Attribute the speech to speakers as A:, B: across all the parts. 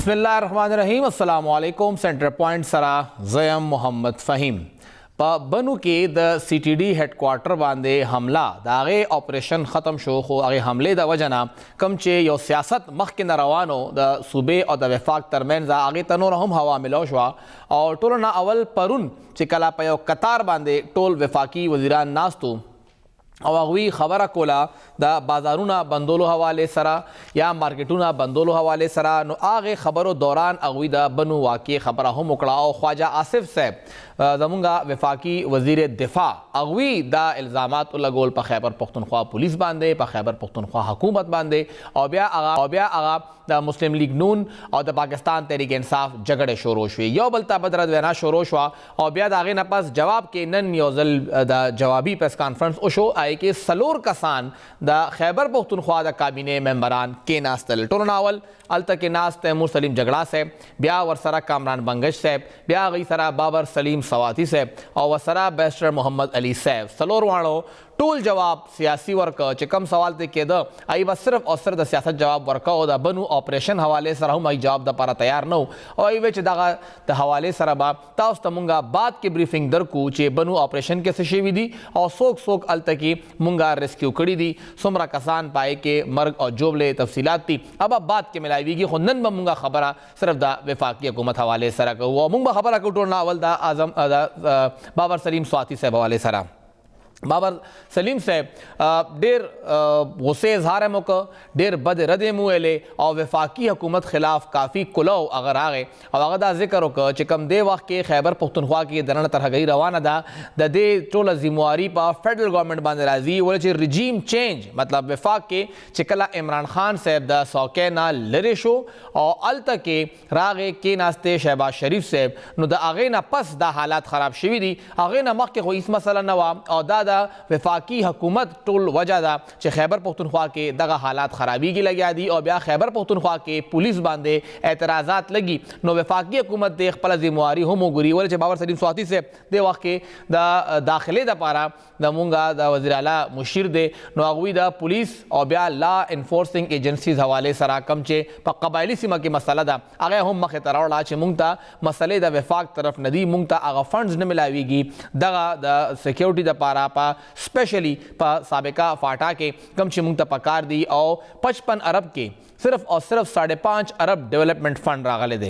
A: بسم اللہ الرحمن الرحیم. السلام علیکم. سینٹر پوائنٹ سرا زیم محمد فہیم په بنو کې د سی ټي ډي هډ کوارټر باندې حمله د هغې اپریشن ختم شو، خو هغې حملې د وجه نه کوم چې یو سیاست مخکې نه روانو د صوبې او د وفاق ترمنځ هغې ته نور هم هوا ملو شوه او ټولو نه اول پرون چې کله په یو قطار باندې ټول وفاقي وزیران ناستو او هغوی خبره کوله د بازارونه بندولو حوالې سره یا مارکیټونه بندولو حوالې سره، نو هغې خبرو دوران هغوی د بنو واقعې خبره هم وکړه او خواجه آصف صاحب زمونږ وفاقي وزیر دفاع هغوی دا الزامات ولګول په خیبر پښتونخوا پولیس باندې، په خیبر پښتونخوا حکومت باندې او بیا هغه د مسلم لیگ نون او د پاکستان تحریک انصاف جګړې شروع شوې، یو بل ته بدرد وینا شروع شوه او بیا د هغې نه پس جواب کې نن یو ځل د جوابي پریس کانفرنس وشو کې سلور کسان د خیبر پښتونخوا د کابینې ممبران کېناستل. ټولو نه اول هلته کې ناست تیمور سلیم جګړه صاحب، بیا ورسره کامران بنګش صاحب، بیا هغوی سره بابر سلیم سواتی صاحب او ورسره بیرسټر محمد علي صاحب. څلور واړو ټول جواب سیاسي ورکه چې کم سوال ته کېده هغوی به صرف او صرف د سیاست جواب ورکه او د بنو اپریشن حوالې سره هم هغوی جواب دپاره تیار نه و او هغوی چې دغه د حوالې سره به تاسو ته مونږ بعد کې بریفنګ درکو چې بنو اپریشن کې څه شوي دي او څوک هلته کې مونږ ریسکیو کړي دي، څومره کسان پای کې مرګ او جوړلې تفصیلات دي اب بعد کې ملاویږي، خو نن به مونږ خبره صرف د وفاقي حکومت حوالې سره کوو او مونږ به خبره کوو ټول نه اول د بابر سلیم سواتی صاحب حوالې سره. بابر سلیم صاحب ډیر غصې اظهار یې وکړه، ډیر بد رد یې وویلې او وفاقي حکومت خلاف کافي کلو هغه راغې او هغه دا ذکر وکړه چې کوم دې وخت کې خیبر پښتونخوا کې دننه ترهګري روانه ده، د دې ټوله ذمواري په فیډرل گورنمنټ باندې راځي، ولې چې رژیم چینج مطلب وفاق کې چې کله عمران خان صاحب د څوکۍ نه لرې شو او هلته کې راغې کېناستې شهباز شریف صاحب، نو د هغې نه پس دا حالات خراب شوي دي، هغې نه مخکې خو هیڅ مسله نه وه او دا د وفاقی حکومت ټول وجه ده چې خیبر پښتونخوا کې دغه حالات خرابیږي لګیا دي او بیا خیبر پښتونخوا کې پولیس باندې اعتراضات لګي، نو وفاقی حکومت د خپل ذمواري هم وګوري، ولې چې بابر سلیم سواتی صاحب د وخت کې د داخلې دپاره د مونږ د وزیر اعلی مشیر دی، نو هغوی د پولیس او بیا لا انفورسنګ ایجنسیز حوالې سره کم چې په قبایلي سیمه کې مسله ده هغه هم مخې ته راوړه چې مونږ ته مسلې د وفاق طرف نه دي، مونږ ته هغه فنډز نه ملاویږي دغه د سیکیورټي دپاره په سپیشلی په سابقه فاټا کې کم چې مونږ ته پکار دي او 55 ارب کې صرف او صرف 5.5 ارب ډیولپمنٹ فنډ راغلی دی.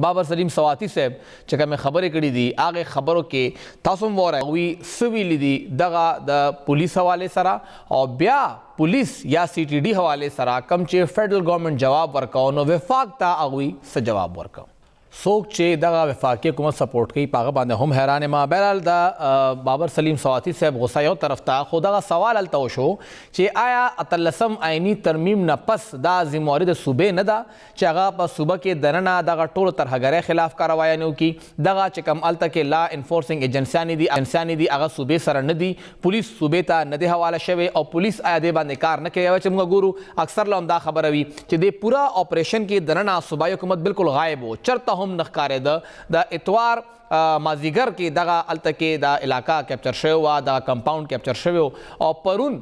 A: بابر سلیم سواتی صاحب چې کومې خبرې کړي دي هغې خبرو کې تاسو هم وورئ هغوی څه ویلي دي دغه د پولیس حوالې سره او بیا پولیس یا سی ټي ډي حوالې سره کم چې فیډرل گورنمنٹ جواب ورکوه نو وفاق ته هغوی څه جواب ورکوه. څوک چې دغه وفاقي حکومت سپورټ کوي په هغه باندې هم حیران یم. بهرحال د بابر سلیم سواتی صاحب غصه یو طرف ته، خو دغه سوال هلته وشو چې آیا 18 آئیني ترمیم نه پس دا ذمواري د صوبې نه ده چې هغه په صوبه کې دننه دغه ټولو ترهګرۍ خلاف کاروایانې وکړي، دغه چې کوم هلته کې لا انفورسنګ ایجنسیانې دي هغه صوبې سره نه دي، پولیس صوبې ته نه دی حواله شوی او پولیس آیا دې باندې کار نه کوي، چې موږ ګورو اکثر له هم دا خبره وي چې د پوره اپریشن کې دننه صوبایي حکومت بالکل غایب و، چرته هم نه ښکارېده. د اتوار مازدیګر کې دغه هلته کې دا علاقه کیپچر شوی وه، دغه کمپاؤنډ کیپچر شوی و او پرون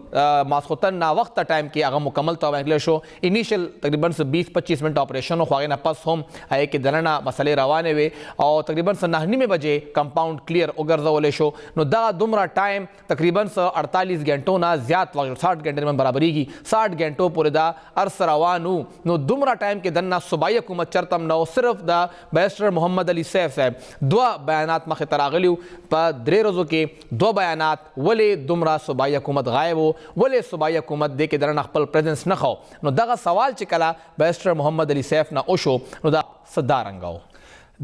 A: ماسخوتن ناوخته ټایم کې هغه مکمل توبه کړلی شو. انیشل تقریبا 20-25 منټ اپریشن و، خو هغې نه پس هم هغې کې دننه مسلې روانې وې او تقریبا 9:30 بجې کمپاؤنډ کلیر وګرځولی شو، نو دغه دومره ټایم تقریبا 48 غنټو نه زیات وخت 60 غنټې من برابرېږي، 60 غنټو پورې دا عرص روان و، نو دومره ټایم کې دننه صوبایي حکومت چرته هم نه و، صرف د بیرسټر محمد علي صاحب دوه بیانات مخې ته راغلي وو په 3 ورځو کې 2 بیانات، ولې دومره صوبایي حکومت غایب و، ولې صوبایي حکومت دې کې دننه خپل پریزنس نه ښو، نو دغه سوال چې کله بیرسټر محمد علي صاحب نه وشو نو دا څه دا رنګه و.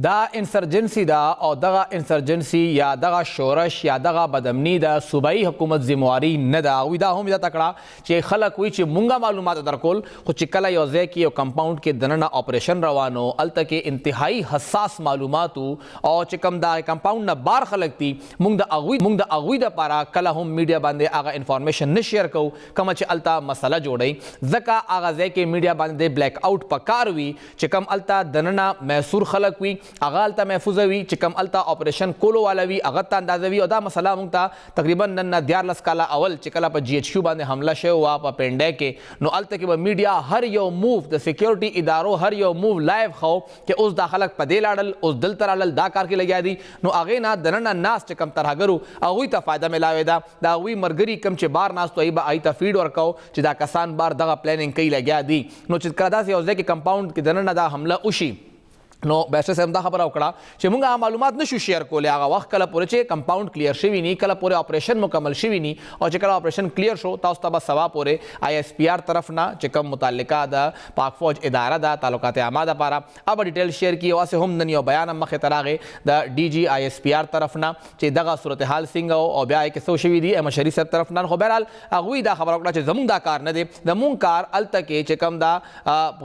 A: دا انسرجنسی دا او دغه انسرجنسی یا دغه شورش یا دغه بدامني د صوبایي حکومت ذمواري نه ده. هغوی دا هم یاده کړه چې خلک وایي چې مونږه معلومات درکول، خو چې کله یو ځای کې یو کمپاؤنډ کې دننه اپریشن روانو هلته کې انتهایی حساس معلومات او چې کوم دا کمپاؤنډ نه بار خلک دي مونږ د هغوی دپاره کله هم میډیا باندې هغه انفارمیشن نه شیر کوو کومه چې هلته مسله جوړوي، ځکه هغه ځای کې میډیا باندې بلیک آوټ پکار وي چې کوم هلته دننه محصور خلک وي هغه هلته محفوظه وي چې کوم هلته اپریشن کولو والا وي هغه ته اندازه وي او دا مسله موږ ته تقریبا نن 14 کاله اول چې کله په جی ایچ کیو باندې حمله شوی وه په پینډای کې نو هلته کې به میډیا هر یو موو د سیکیورټي ادارو هر یو موو لایو خو چې اوس دا خلک په دې لاړل اوس دلته راړل دا کار کې لګیا دي نو هغې نه دننه ناست چې کوم ترهګرو هغوی ته فایده میلاوې ده د هغوی ملګري کوم چې بار ناست هغوی به هغوی ته فیډ ورکو چې دا کسان بار دغه پلانینګ کوي لګیا دي نو چې کله داسې یو ځای کې کمپاونډ کې دننه دا حمله وشي نو بیسټر صاحب دا خبره وکړه چې موږ معلومات نشو شیر کولی هغه وخت کله پورې چې کمپاونډ کلیر شوي نی کله پورې اپریشن مکمل شوي نی او چې کله اپریشن کلیر شو تاسو ته به سبا پورې آی ایس پی آر طرف نه چې کوم متعلقه د پاک فوج اداره ده تعلقات عامه دپاره اب ډیټیل شیر کړي او هسې هم نن یو بیان هم مخې ته راغی د ډي جي آی ایس پی آر طرف نه چې دغه صورتحال څنګه او بیا یې کې څه شوي دي احمد شریف صاحب طرف نه خو بهرحال هغوی دا خبره وکړه چې زموږ دا کار نه دی زموږ کار هلته کې چې کوم دا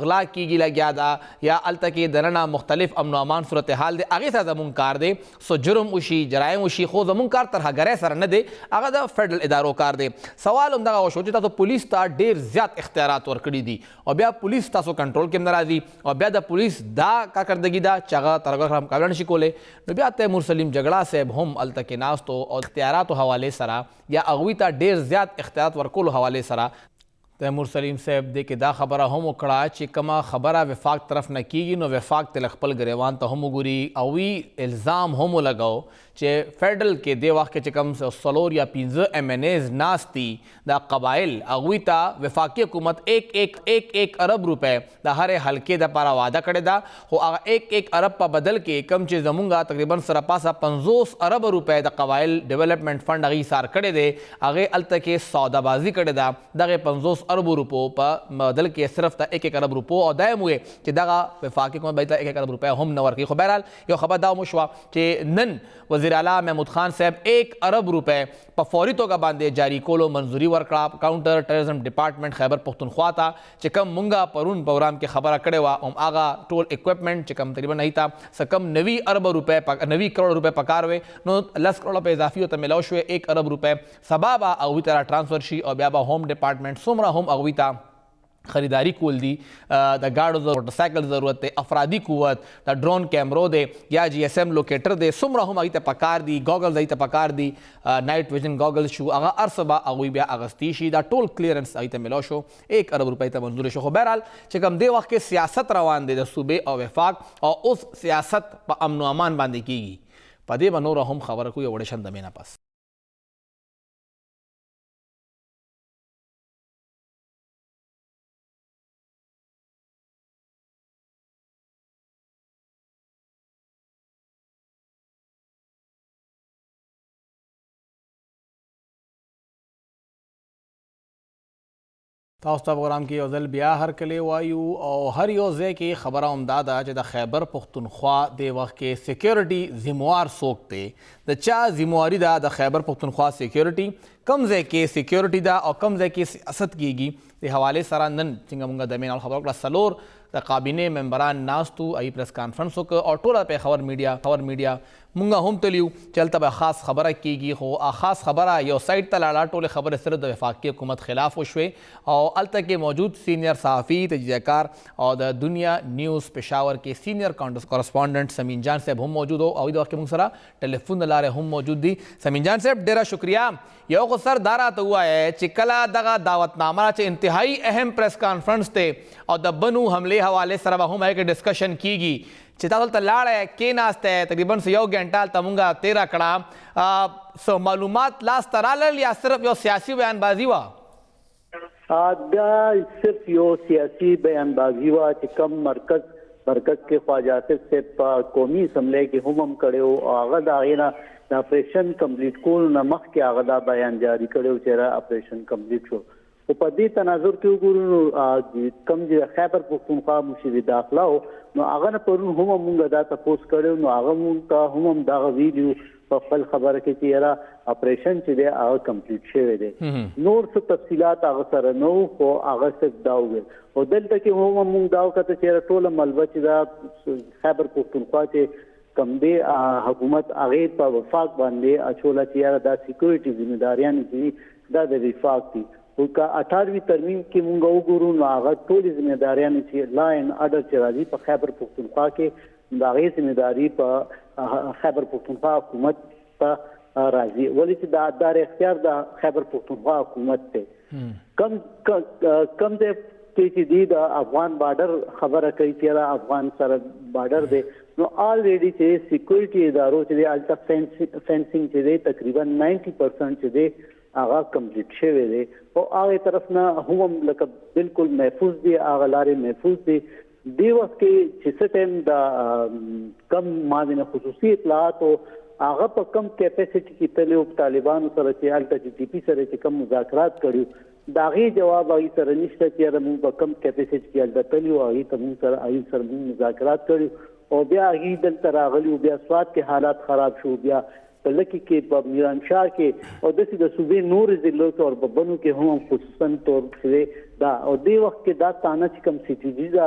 A: غلا کېږي لګیا ده یا هلته کې دننه مختلف امن و امان صورتحال دی هغې سره زموږ کار دی سو جرم وشي جرایم وشي خو زموږ کار ترهګرۍ سره نه دی هغه د فیډرل ادارو کار دی سوال هم دغه وشو چې تاسو پولیس ته ډېر زیات اختیارات ورکړي دي او بیا پولیس تاسو کنټرول کې هم نه راځي او بیا د پولیس دا کارکردګي ده چې هغه ترهګر سره مقابله نشي کولی نو بیا تیمور سلیم جګړه صاحب هم هلته کې ناستو او اختیاراتو حوالې سره یا هغوی ته ډېر زیات اختیارات ورکولو حوالې سره تیمور سلیم صاحب دی کې دا خبره هم وکړه چې کومه خبره وفاق طرف نه کیږي نو وفاق تل خپل ګریوان ته هم وګوري او وی الزام هم ولګاو چې فیډرل کې دی وخت کې چې کوم څلور یا 15 ایم این ایز ناست دي دا قبایل هغوی ته وفاقي حکومت ایک ارب روپے د هرې حلقې دپاره وعده کړې ده خو هغه ایک ارب په بدل کې کم چې زمونږ تقریبا سره پاسه 50 ارب روپے د قبایل ډیولپمنټ فنډ هغې ایثار کړی دی هغې هلته کې سودابازي کړې ده دغې 50 اربو روپو په بدل کې صرف ته 1 ارب روپو او دا یې هم وې چې دغه وفاقي حکومت به ته 1 ارب روپۍ هم نه ورکوي خو بهرحال یو خبر دا هم وشوه چې نن وزیر اعلی محمود خان صاحب 1 ارب روپۍ په فوري توګه باندې جاري کولو منظوري ورکړه کاونټر ټیرریزم ډپارټمنټ خیبر پښتونخوا ته چې کوم مونږه پرون پروګرام کې خبره کړې وه هم هغه ټول اکوپمنټ چې کوم تقریبا هغې ته څه کم 90 ارب روپۍ 90 کروڑ روپۍ پکار وې نو 10 کروڑ په اضافي ورته میلاو شوې 1 ارب روپۍ سبا به هغوی ته را ټرانسفر شي او بیا به ہوم ډپارټمنټ څومره هم هغوی ته خریداری کول دي د گاڑو موټر سایکل ضرورت دی افرادی قوت د ډرون کیمرو دی یا جی ایس ایم لوکیټر دی څومره هم هغوی ته پکار دي ګوګلز هغوی ته پکار دي نایټ ویژن ګوګلز شو هغه هر څه به هغوی بیا اغستی شي دا ټول کلیرنس هغوی ته میلاو شو 1 ارب روپۍ ته منظور شو خو بهرحال چې کوم دې وخت کې سیاست روان دی د صوبې او وفاق او اوس سیاست په امن و امان باندې کیږي په دې به نوره هم خبره کوو یو وړې شندمې نه پس تاسو ته پروګرام کې یو ځل بیا هرکلی وایو او هر یو ځای کې خبره همدا ده چې د خیبر پښتونخوا د وخت کې سیکیورټي ذموار څوک دی د چا ذمواري ده د خیبر پښتونخوا سیکیورټي کم ځای کې سیکیورټي ده او کم ځای کې سیاست کیږي د حوالې سره نن څنګه موږ د مینال خبره وکړه څلور د کابینې ممبران ناستو ای پریس کانفرنس وکړ او ټوله په خبر میډیا مونږ هم تلیو چې هلته به خاص خبره کیږي خو خاص خبره یو سایډ ته لاړه ټولې خبرې صرف د وفاقي حکومت خلاف وشوې او هلته کې موجود سینئر صحافي تجزیه کار او د دنیا نیوز پېښور کې سینئر کورسپونډنټ سمین جان صاحب هم موجود او د وخت کې موږ سره ټلیفون د لارې هم موجود دي سمین جان صاحب ډېره شکریه یو خو سر دا راته ووایه چې کله دغه دعوتنامه چې انتهایی اهم پریس کانفرنس دی او د بنو حملې حوالې سره به هم هغې کې ډسکشن کیږي چې تاسو هلته لاړی کېناستی تقریبا یو ګنټه هلته مونږ تېره کړه څه معلومات لاسته رالل یا صرف یو سیاسي بیانبازي وه
B: دا صرف یو سیاسي بیانبازي وه چې کم مرکز کې خواجه آصف صاحب په قومي اسمبلی کې هم کړی و او هغه د هغې نه د اپریشن کمپلیټ کولو نه مخکې هغه دا بیان جاري کړی و چې اپریشن کمپلیټ شو خو په دې تناظر کې وګورو نو کوم چې خیبر پښتونخوا مشیر داخله و نو هغه نه پرون هم مونږ دا تپوس کړی نو هغه مونږ ته هم دغه ویډیو په خپل خبره کې چې یاره اپریشن چې دی هغه کمپلیټ شوی دی نور څه تفصیلات هغه سره نه وو خو هغه صرف دا وویل او دلته کې هم مونږ دا وکړه چې ټوله ملبه چې دا خیبر پښتونخوا چې کم دی حکومت هغې په وفاق باندې اچوله چې یاره دا سیکورټي ذمهداریانې چې دا د وفاق دي خو که 18وي ترمیم کې مونږ وګورو نو هغه ټولې ذمهداریانې چې لا اینډ اډر چې راځي په خیبر پښتونخوا کې د هغې ذمہداري په خیبر پښتونخوا حکومت ته راځي، ولې چې دا اختیار د خیبر پښتونخوا حکومت دی. کم دی چې دی د افغان بارډر خبره کوي چې افغان سره بارډر دی، نو آلریډي چې سیکورټي ادارو چې دی هلته فینسینګ چې دی تقریبا 90% چې دی هغه کمپلیټ شوی دی او هغې طرف نه هم لکه بالکل محفوظ دی، هغه لارې محفوظ دی. دې وخت کې چې څه ټایم د کم ماوینه خصوصي اطلاعاتو هغه په کم کیپیسټي کې تللی په طالبانو سره چې هلته چې ټي پي سره چې کم مذاکرات کړي د هغې جواب هغې سره نشته چې یاره موږ په کم کیپیسټي کې هلته تللي وو، هغې سره موږ مذاکرات کړي او بیا هغې دلته راغلي وو، بیا سوات کې حالات خراب شو، بیا په لکي کې په میرانشاه کې او داسې د صوبې نورې ضلعو کې او په بنو کې هم خصوصا طور چې دا او دې وخت کې دا تانه چې کوم سی ټي جي ده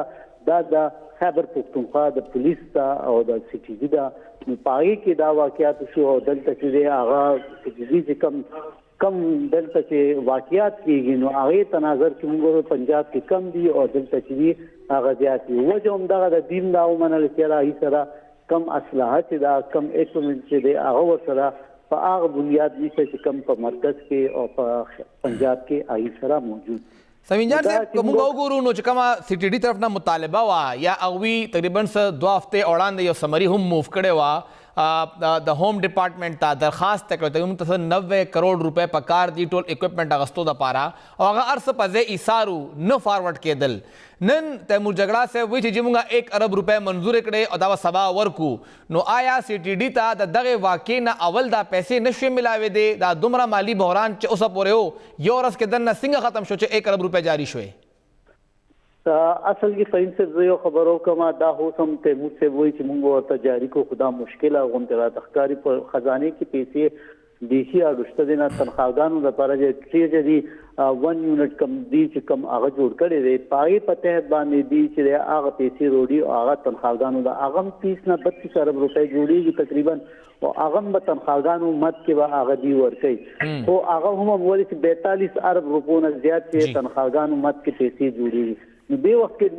B: دا د خیبر پښتونخوا د پولیس ته او د سی ټي جي ده، نو په هغې کې دا واقعات شو او دلته چې دی هغه سی ټي جي چې کم دلته چې واقعات کېږي نو هغې تناظر چې موږ ګورو پنجاب کې کم دي او دلته چې دي هغه زیات دي. وجه همدغه د دین دا ومنل چې هغې سره کم اسلحه چې دا کم اکوپمنټ چې دی هغه ورسره په هغه بنیاد نشته چې کم په مرکز کې او په پنجاب کې هغې سره موجود.
A: سمین جان صاحب که موږ وګورو نو چې کومه سی ټي ډي طرف نه مطالبه وه یا هغوی تقریبا 2 هفتې وړاندې یو سمري هم موو کړې وه د ہوم ډپارټمنټ ته درخواست کړی ته موږ ته 90 کروڑ روپۍ پکار دي ټول اکوپمنټ اغستو دپاره او هغه هر څه په ځای ایثارو نه فارورډ کېدل. نن تیمور جګړه صاحب وایي چې موږ 1 ارب روپۍ منظورې کړې او دا به سبا ورکو، نو آیا سی ټي ډي ته د دغې واقعې نه اول دا پیسې نه شوې ملاوېدې؟ دا دومره مالي بحران چې اوسه پورې و یو ورځ کې دننه څنګه ختم شو چې 1 ارب روپۍ جاري شوې؟
B: اصل کې فهیم صاحب زه یو خبرو کوم دا اوس هم تیمور صاحب وایي چې موږ ورته جاري کو، خو دا مشکله غوندې راته ښکاري په خزانې کې پیسې دیشي اړوشته دي نه تنخواګانو لپاره چې دي 1 یونټ کم دي چې کم هغه جوړ کړی دی په هغې په تحت باندې دي چې هغه پیسې روړي او هغه تنخواګانو ده هغه هم 30 نه 32 ارب روپۍ جوړېږي تقریبا او هغه هم به تنخواګانو مد کې به هغه دي ورکوي خو هغه هم ولې چې 42 ارب روپو نه زیات چې تنخواګانو مد کې پیسې جوړېږي. نو دې وخت کې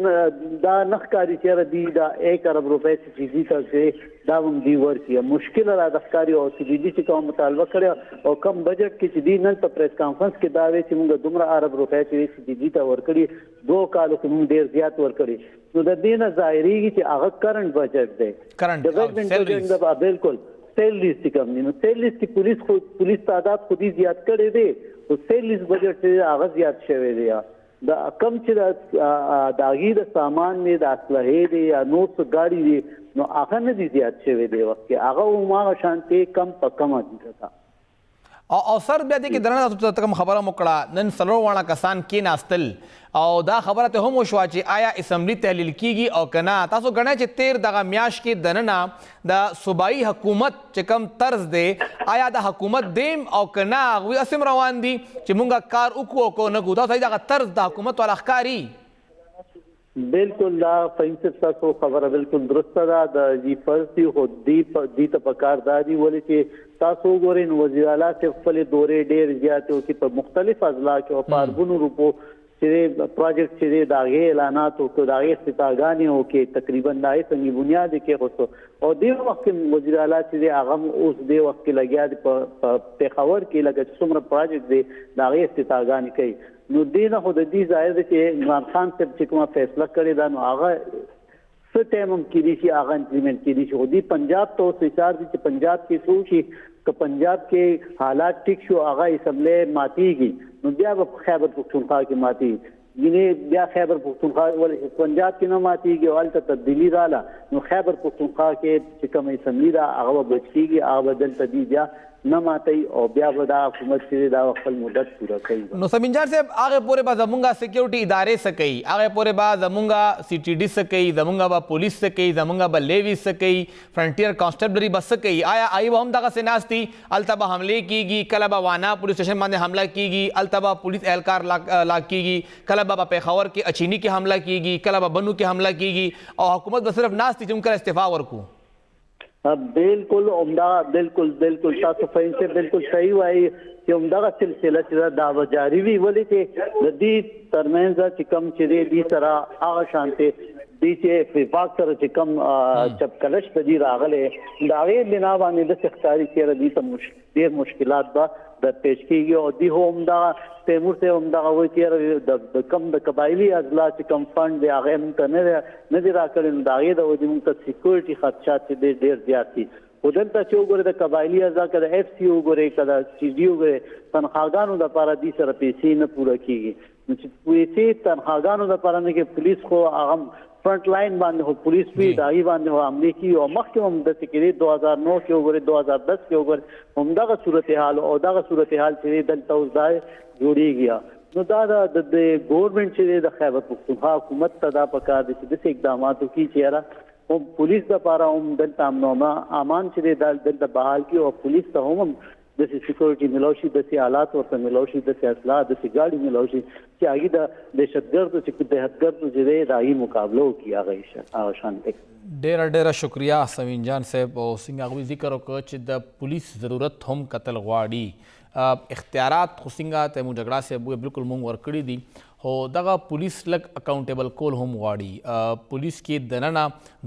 B: دا نه ښکاري چې یاره دوی دا 1 ارب روپۍ سی ټي جي ته چې دا هم دوی ورکړي. مشکله راته ښکاري او سی ټي جي چې کومه مطالبه کړې او کم بجټ کې چې دوی نن په پریس کانفرنس کې دا وایي چې موږ دومره ارب روپۍ چې سی ټي جي ته ورکړي 2 کالو کې موږ ډېر زیات ورکړي، نو د دې نه ظاهرېږي چې هغه کرنټ بجټ دی ډیولپمنټ بجټ د بالکل سیلریز چې کم دي. نو سیلریز کې پولیس تعداد خودي زیات کړی دی او سیلریز بجټ چې هغه زیات شوی دی. دا کم چې د هغې د سامان دی د اسلحې دی یا نور څه ګاډي دي نو هغه نه دي زیات شوی دی وخت کې هغه هماغه شانتې کم په کمه دي.
A: او سر بیا دې کې درنه ته کوم خبره مو کړه نن 4 واړه کسان کېناستل او دا خبره ته هم وشوه چې آیا اسمبلی تحلیل کیږي او که نه؟ تاسو ګڼئ چې 13 دغه میاشت کې دننه د صوبایي حکومت چې کوم طرز دی آیا د حکومت دیم او که نه هغوی اسم روان دي چې مونږ کار وکړو او که نه کړو؟ تاسو دغه طرز د حکومت والا ښکاري؟
B: بالکل دا فهیم صاحب تاسو خبره بالکل درسته ده د دې فرض دي خو دې ته پکار دا دي ولې چې تاسو وګورئ نو وزیر اعلی صاحب خپلې دورې ډېرې زیاتې وکړي په مختلف اضلاع کې او په اربونو روپو چې پروجیکټ چې دی د هغې اعلانات وکړو د هغې افتتاحګانې وکړې تقریبا د هغې سنګي بنیاد یې کېښودو او دې وخت کې وزیر اعلی چې دی هغه هم اوس دې وخت کې لګیا دی په پېښور کې لکه چې څومره پروجیکټ دی د هغې افتتاحګانې کوي. نو دې نه خو د دې ظاهر دی چې عمران خان صاحب چې کومه فیصله کړې ده نو هغه څه ټایم هم کېدای شي هغه امپلیمنټ کېدای شي خو دې پنجاب ته اوس اشار دي چې پنجاب کې څه وشي که پنجاب کې حالات ټیک شو هغه اسمبلی ماتېږي نو بیا به خیبر پښتونخوا کې ماتېږي یعنې بیا خیبر پښتونخوا پنجاب کې نه ماتېږي او هلته تبدیلي راغله نو خیبر پښتونخوا کې چې کومه اسمبلی ده هغه به بچ کېږي هغه به دلته دي بیا نه ماتوي او بیا به دا حکومت چې دا خپل مدت پوره کوي.
A: نو سمین جان صاحب هغې پورې به زمونږ سیکیورټي ادارې څه کوي؟ هغې پورې به زمونږ سی ټي ډي څه کوي؟ زمونږ به پولیس څه کوي؟ زمونږ به لیوي څه کوي؟ فرنټیر کانسټیبلري به څه کوي؟ آیا هغوی به هم دغسې ناست دي هلته به حملې کېږي کله به وانا پولیس اسټیشن باندې حمله کېږي هلته به پولیس اهلکار لاک کېږي کله به پېښور کې اچینی کې حمله کېږي کله به بنو کې حمله کېږي او حکومت به صرف ناست دي چې موږ کله استعفا ورکړو؟
B: بالکل عمده بالکل تاسو فهیم صاحب بالکل صحیح وایي چې همدغه سلسله چې دا به جاري وي ولې چې د دې ترمنځ چې کم چې دی دې سره هغه شانتې دی چې وفاق سره چې کم چپ کلش ته دی راغله دا غي بنا باندې د سختاري کې ردی ته ډیر مشکلات به د پیش کیږي او دی هم دا تیمور ته هم دا وایي چې د کم د قبایلی اضلاع چې کم فند دی هغه هم ته نه دی راکړل دا غي د ودی موږ سکیورټي خدشات ډیر زیات دي ودلته چې وګوره د قبایلی اضلاع کده اف سی وګوره کده سی ډی وګوره تنخواګانو د لپاره دي سره پیسې نه پوره کیږي نو چې پیسې تنخواګانو د لپاره نه کې پولیس خو هغه فرنٹ لائن باندې هو پولیس وی دایي باندې هو عملي کی او مخکې هم د تکری 2009 کې وګوره 2010 کې وګوره هم دغه صورتحال او دغه صورتحال چې دلته اوس ځای جوړیږي نو دا د ګورنمنت چې د خیبر پختونخوا حکومت ته دا پکار دي چې د اقداماتو کی چیرې او پولیس د لپاره هم دلته امان چې دلته بحال کی او پولیس ته هم د سکیورټي ملوشي د حالات ورته ملوشي د اسلحه د ګاډي ملوشي چې هغه د دهشتګردو چې دهشتګردو چې راهي مقابله کوي هغه شانته
A: ډیره شکریہ سمین جان صاحب او څنګه غوي ذکر وکړ چې د پولیس ضرورت هم قتل غواړي اختیارات خو څنګه ته مو جګړه سه بالکل مونږ ورکړي دي خو دغه پولیس لګ اکاونټیبل کول هم غواړي پولیس کې دننه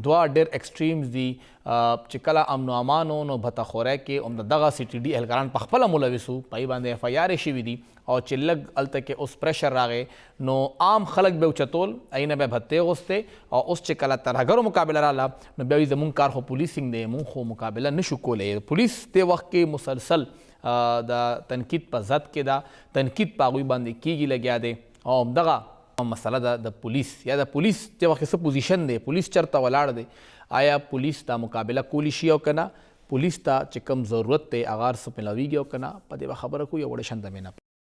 A: دوه ډېر ایکسټریمز دي چې کله امن و امان نو بتخوره کې هم دغه سی ټي ډي اهلکاران په خپله ملوث وو په هغې باندې اف آی آر شوي دي او چې لږ هلته کې اوس پریشر راغی نو عام خلک به اوچتول هغې نه به بهتې غوستې او اوس چې کله ترهګرو مقابله راله نو بیا وایي زمونږ کار خو پولیسینګ دی مونږ خو مقابله نشو کولی پولیس دې وخت کې مسلسل د تنقید په ضد کې ده تنقید په هغوی باندې کیږي لګیا دی او همدغه مسله ده د پولیس یا د پولیس دې وخت کې څه پوزیشن دی پولیس چېرته ولاړ دی آیا پولیس دا مقابله کولی شي او که نه پولیس ته چې کوم ضرورت دی هغه هر څه میلاویږي او که نه په دې به خبره کوو یو وړه شنته مې نه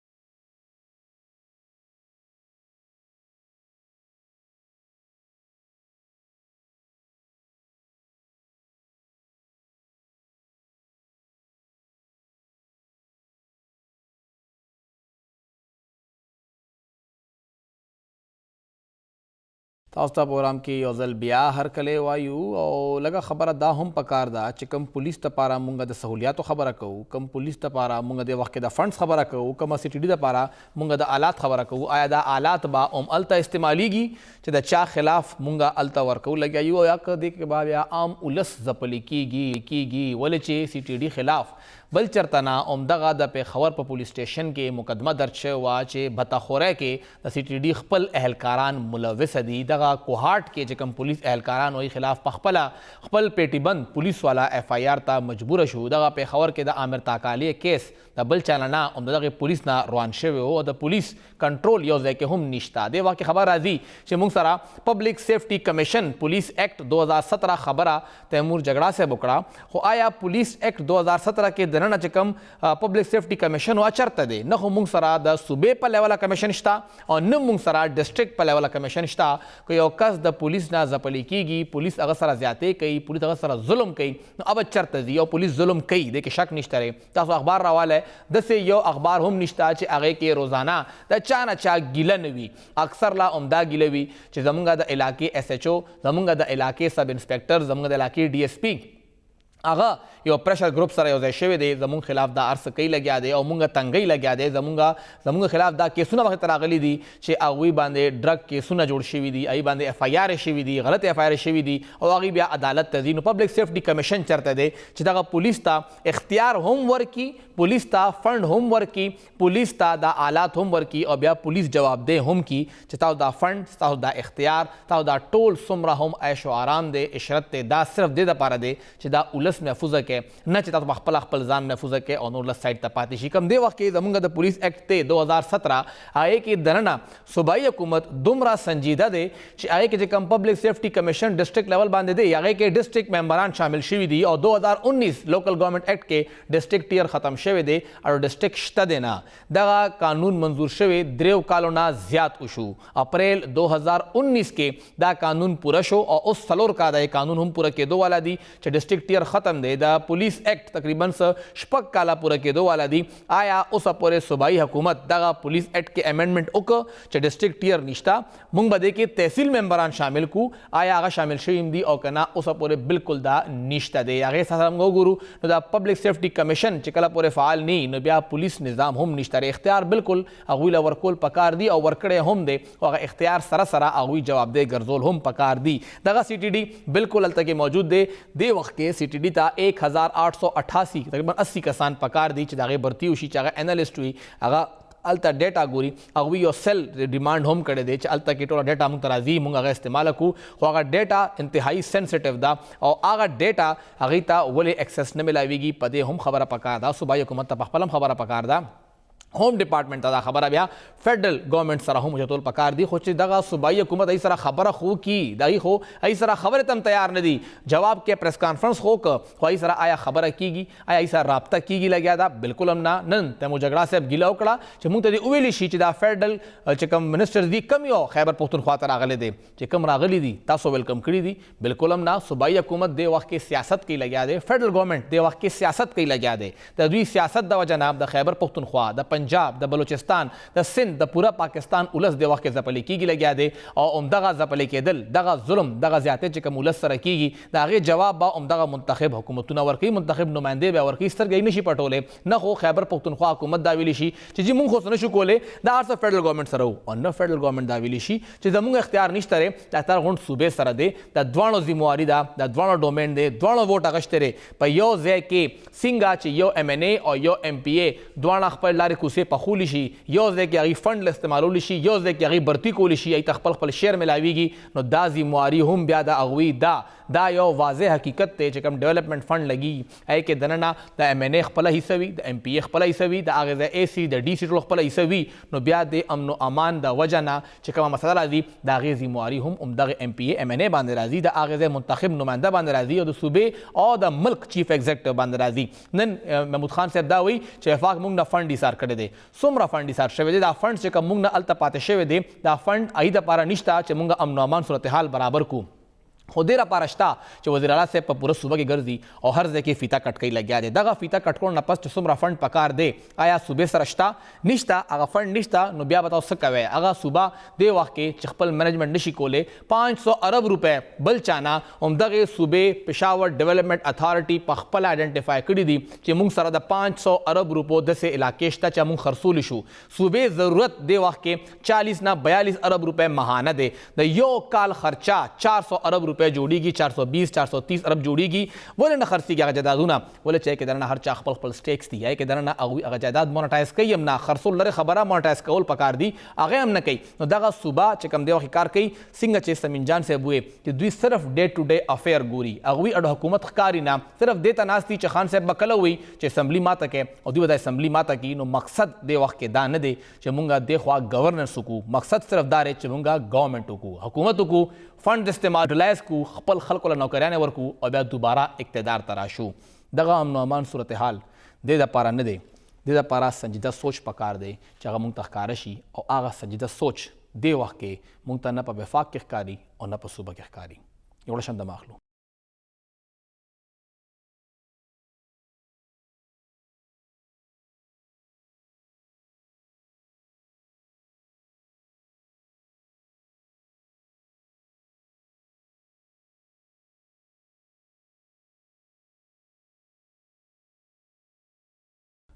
A: تاسو ته پروګرام کې یو ځل بیا هرکلی وایو او لږه خبره دا هم پکار ده چې کوم پولیس دپاره مونږ د سهولیاتو خبره کوو کوم پولیس دپاره مونږ د وخت کې د فنډس خبره کوو کومه سی ټي ډي دپاره مونږ د آلات خبره کوو آیا دا آلات به هم هلته استعمالیږي چې د چا خلاف مونږ هلته ورکو لګیا یو یا که دې کې به بیا عام ولس ځپلي کیږي ولې چې سی ټي ډي خلاف بل چرته نه همدغه د پېښور په پولیس سټیشن کې مقدمه درج شوې وه چې بتخوری کې د سی ټي ډي خپل اهلکاران ملوثه دي دغه کوهاټ کې چې کوم پولیس اهلکاران وایي خلاف په خپله خپل پیټي بند پولیس والا اف آی آر ته مجبوره شو دغه پېښور کې د عامر تاکالي کیس د بل چا نه همدغه پولیس نه روان شوی و او د پولیس کنټرول یو ځای کې هم نشته دې واقع خبر راځي چې موږ سره پبلک سیفټي کمیشن پولیس ایکټ 2017 خبره تیمور جګړه صاحب وکړه خو آیا پولیس ایکټ 2017 کې دننه چې کوم پبلک سیفټي کمیشن و چرته دی نه خو موږ سره د صوبې په لیوله کمیشن شته او نه موږ سره ډسټرکټ په لیوله کمیشن شته که یو کس د پولیس نه ځپلی کیږي پولیس هغه سره زیاتې کوي پولیس هغه سره ظلم کوي نو اب چرته ځي او پولیس ظلم کوي دې کې شک نشته دی تاسو اخبار راواله داسې یو اخبار هم نشته چې هغې کې روزانه د چا نه چا ګیله نه وي اکثر لا عمدا ګیله وي چې زمونږ د علاقې ایس ایچ او زمونږ د علاقې سب انسپیکټر زمونږ د علاقې ډي ایس پی هغه یو پریشر ګروپ سره یو ځای شوی دی زمونږ خلاف دا هر څه کوي لګیا دی او مونږ تنګۍ لګیا دی زمونږ خلاف دا کیسونه وخت راغلي دي چې هغوی باندې ډرګ کیسونه جوړ شوي دي هغې باندې اف آی آر شوي دي غلط اف آی آر شوي دي او هغوی بیا عدالت ته ځي نو پبلک سیفټي کمیشن چېرته دی چې دغه پولیس ته اختیار هم ورکړي پولیس ته فنډ هم ورکړي پولیس ته دا آلات هم ورکړي او بیا پولیس جوابدeh هم کړي چې تاسو دا فنډ تاسو دا اختیار تاسو دا ټول څومره هم عیش و آرام دی عشرت دی دا صرف دې دپاره دی چې دا ولس محفوظه کړي نه چې تاسو خپل ځان محفوظه کړئ او نور له سایډ ته پاتې شي کوم دې وخت کې زموږ د پولیس ایکټ دی 2017 هغې کې دننه صوبایي حکومت دومره سنجیده دی چې هغې کې چې کوم پبلک سیفټي کمیشن ډسټرکټ لیول باندې دی هغې کې ډسټرکټ ممبران شامل شوي دي او 2019 لوکل ګورنمنټ ایکټ کې ډسټرکټ ټیر ختم شوی دی او ډسټرکټ شته دی نه دغه قانون منظور شوی 3 کالو نه زیات وشو اپریل 2019 کې دا قانون پوره شو او اوس 4 کاله قانون هم پوره کېدو والا دی چې ډسټرکټ ټیر ختم ختم دی د پولیس ایکٹ تقریبا شپږ کاله پوره کېدو والا دي آیا اوسه پورې صوبایي حکومت دغه پولیس ایکٹ کې امینډمنټ وکړه چې ډسټرکټ ټیر نشته موږ به دې کې تحصیل ممبران شامل کو آیا هغه شامل شوي دي او که نه اوسه پورې بالکل دا نشته دی هغې سره موږ وګورو نو د پبلک سیفټي کمیشن چې کله پورې فعال نی نو بیا پولیس نظام هم نشته اختیار بالکل هغوی له ورکول پکار دي او ورکړی هم دی او هغه اختیار سره سره هغوی جوابدeh ګرځول هم پکار دي دغه سی ټي ډي بالکل هلته کې موجود دی دې وخت کې سی ټي ډي ته 1888 تقریبا 80 کسان پکار دي چې د هغې برتي وشي چې هغه انالسټ وي هغه الته ډیټا ګوري هغوی یو سیل ډیمانډ هم کړی دی چې الته کې ټوله ډیټا موږ ته راځي موږ هغه استعمال کړو خو هغه ډیټا انتهایي سینسټیو ده او هغه ډیټا هغې ته ولې اکسس نه میلاویږي په دې هم خبره پکار ده صوبایي حکومت ته په خپله هم خبره پکار ده ہوم ډپارټمنټ ته دا خبره بیا فیډرل ګورنمنټ سره هم چتول پکار دي خو چې دغه صوبایي حکومت ای سره خبره خو کی دای خو ای سره خبره تم تیار نه دي جواب کې پریس کانفرنس خو خو ای سره آیا خبره کیږي آیا ای سره رابطه کیږي لګیا دا بالکل هم نه نن ته مو جګړه صاحب ګیله وکړه چې موږ ته دې وویلی شي چې دا فیډرل چې کوم منسټرز دي کم یو خیبر پښتونخوا ته راغلی دی چې کم راغلی دي تاسو ویلکم کړي دي بالکل هم نه صوبایي حکومت دې وخت کې سیاست کوي لګیا دی فیډرل ګورنمنټ دې وخت کې سیاست کوي لګیا دی د دوی سیاست د وجه نه د خیبر پښتونخوا د پنجاب د بلوچستان د سند د پورا پاکستان ولس د وخت کې ځپلې کیږي لګیا دی او همدغه ځپلې کېدل دغه ظلم دغه زیاتې چې کوم ولس سره کیږي د هغې جواب به همدغه منتخب حکومتونه ورکوي منتخب نمایندې به ورکوي سترګې نشي پټولی نه خو خیبر پښتونخوا حکومت دا ویلی شي چې جی مونږ خو څه نشو کولی دا هر څه فیډرل ګورنمنټ سره وو او نه فیډرل ګورنمنټ دا ویلی شي چې زموږ اختیار نشته دی دا تر غونډ صوبې سره دی د دواړو ذمواري ده د دواړو ډومین دی دواړو ووټ اخیستی دی په یو ځای کې څنګه چې یو ایم این ای او یو ایم پی ای دواړه خپل لارې کوڅې پخولی شي یو ځای کې هغې فنډ استعمالولی شي یو ځای کې هغې برتي کولی شي هغې ته خپل خپل شیر میلاویږي نو دا ذمواري هم بیا د هغوی دا یو واضح حقیقت دی چې کوم ډیولپمنټ فنډ لګي هغې کې دننه د ایم این ای خپله حصه وي د ایم پی ای خپله حصه وي د هغې ځای اے سی د ډي سی ټول خپله حصه وي نو بیا د امن و امان د وجه نه چې کومه مسله راځي د هغې ذمواري هم همدغه ایم پی ای ایم این ای باندې راځي د هغې ځای منتخب نماینده باندې راځي او د صوبې او د ملک چیف ایگزیکټیو باندې راځي نن محمود خان صاحب دا وایي چې وفاق موږ نه فنډ ایثار کړی دی څومره فنډ ایثار شوی دی دا فنډ چې کوم موږ نه هلته پاتې شوی دی دا فنډ هغې دپاره نشته چې موږ امن و امان صورتحال برابر کړو خو دې لپاره شته چې وزیر اعلی صاحب په پوره صوبه کې ګرځي او هر ځای کې فیته کټکۍ لګیا دی دغه فیته کټکول نه پس چې څومره فنډ پکار دی آیا صوبې سره شته نشته هغه فنډ نشته نو بیا به تاسو څه کوئ هغه صوبه دې وخت کې چې خپل مینجمنټ نشي کولی 500 ارب روپۍ بل چانه همدغې صوبې پېښور ډیولپمنټ اتھارټي په خپله آیډنټیفای کړي دي چې موږ سره د 500 ارب روپو داسې علاقې شته چې موږ خرڅولی شو صوبې ضرورت دې وخت کې 40 نه 42 ارب روپۍ ماهانه دی د یو کال خرچه 400 ارب روپۍ جوړیږي 420 430 ارب جوړیږي ولې نه خرڅېږي هغه جایدادونه ولې چې کې دننه هر چا خپل خپل سټیکس دي یا کې دننه هغوی هغه جایداد مونټایز کوي هم نه خرڅول لرې خبره مونټایز کول پکار دي هغه هم نه کوي نو دغه صوبه چې کوم دی وخت کار کوي څنګه چې سمین جان صاحب وویل چې دوی صرف ډے ټو ډے افیر ګوري هغوی اډ حکومت ښکاري نه صرف دې ته ناست دي چې خان صاحب به کله وایي چې اسمبلي ماته کوي او دوی به د اسمبلي ماته کوي نو مقصد دې وخت کې دا نه دی چې مونږ دې خوا ګورننس وکړو مقصد صرف دا دی چې مونږ ګورنمنټ وکړو حکومت وکړو فنډ استعمال یوټیلایز کړو خپل خلکو له نوکریانې ورکړو او بیا دوباره اقتدار ته راشو دغه امن و امان صورتحال دې دپاره نه دی دې دپاره سنجیده سوچ پکار دی چې هغه موږ ته ښکاره شي او هغه سنجیده سوچ دې وخت کې موږ ته نه په وفاق کې ښکاري او نه په صوبه کې ښکاري یو له شان دمه اخلو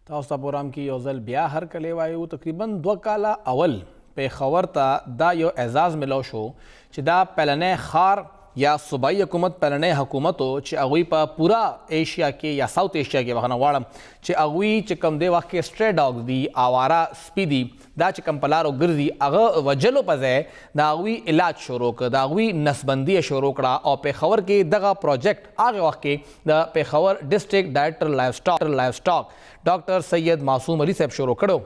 A: تاسو ته پروګرام کې یو ځل بیا هر کلی وایو تقریبا 2 کاله اول پېښور ته دا یو اعزاز ملو شو چې دا پهلنی ښار یا صوبایي حکومت پهلنی حکومت و چې هغوی په پورا ایشیا کې یا ساوت ایشیا کې بخښنه غواړم چې هغوی چې کوم دی وخت کې سټری ډاګز دي آواره سپي دي دا چې کوم په لارو ګرځي هغه وجلو په ځای د هغوی علاج شروع کړه د هغوی نسبندي یې شروع کړه او پېښور کې دغه پروجیکټ هغه وخت کې د پېښور ډسټرکټ ډایرکټر لایف سټاک ډاکټر سید معصوم علي صاحب شروع کړو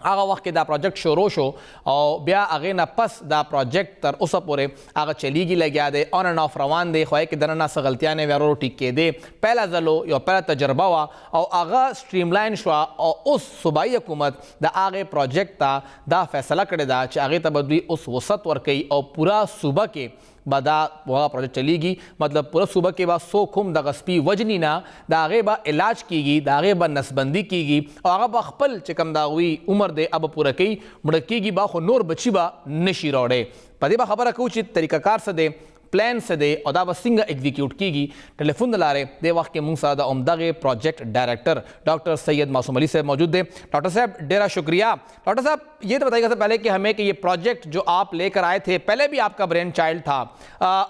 A: هغه وخت کې دا پروجیکټ شروع شو او بیا هغې نه پس دا پروجیکټ تر اوسه پورې هغه چلیږي لګیا دی آن اینډ آف روان دی خو هغې کې دننه څه غلطیانې بیا ورو ټیک کېدې پهله ځلو یو پهله تجربه وه او هغه سټریم لاین شوه او اوس صوبایي حکومت د هغې پروجیکټ ته دا فیصله کړې ده چې هغې ته به دوی اوس وسعت ورکوي او پوره صوبه کې بدا وہ پروجیکٹ چلی گی مطلب پورا صوبہ کے بعد 100 کھم دا غسپی وجنینا داغے با علاج کی گی داغے با نسبندی کی گی اور آغا با خپل چکم داغوی عمر دے اب پورا کی مڑکی گی با خو نور بچی با نشی روڑے پدے با خبر رکھو چی طریقہ کار سے دے پلان سے دے اور دا با سنگا ایگزیکیوٹ کی گی ٹیلی فون دلارے دے وقت کے منگ سادہ عمدہ پروجیکٹ ڈائریکٹر ڈاکٹر سید معصوم علی سے موجود دے. ڈاکٹر صاحب ڈیرہ شکریہ. ڈاکٹر صاحب یہ تو بتائیے گا سب پہلے کہ ہمیں کہ یہ پروجیکٹ جو آپ لے کر آئے تھے پہلے بھی آپ کا برین چائلڈ تھا,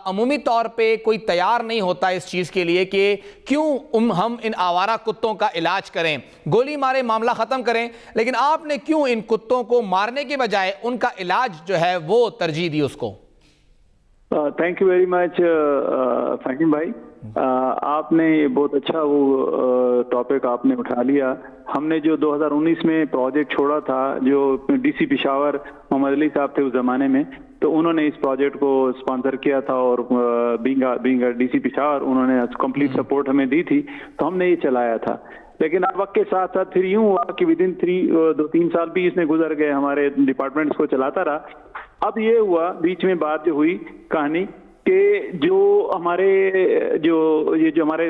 A: عمومی طور پہ کوئی تیار نہیں ہوتا اس چیز کے لیے کہ کیوں ہم ان آوارہ کتوں کا علاج کریں, گولی مارے معاملہ ختم کریں, لیکن آپ نے کیوں ان کتوں کو مارنے کے بجائے ان کا علاج جو ہے وہ ترجیح دی اس کو؟
C: تھینک یو ویری مچ فہیم بھائی, آپ نے بہت اچھا وہ ٹاپک آپ نے اٹھا لیا. ہم نے جو 2019 میں پروجیکٹ چھوڑا تھا, جو ڈی سی پشاور محمد علی صاحب تھے اس زمانے میں, تو انہوں نے اس پروجیکٹ کو اسپانسر کیا تھا اور بینگ ڈی سی پشاور انہوں نے کمپلیٹ سپورٹ ہمیں دی تھی, تو ہم نے یہ چلایا تھا. لیکن اب وقت کے ساتھ ساتھ پھر یوں ہوا کہ ودن 2-3 سال بھی اس نے گزر گئے, ہمارے ڈپارٹمنٹ اس کو چلاتا رہا. اب یہ ہوا بیچ میں بات جو ہوئی کہانی کہ جو ہمارے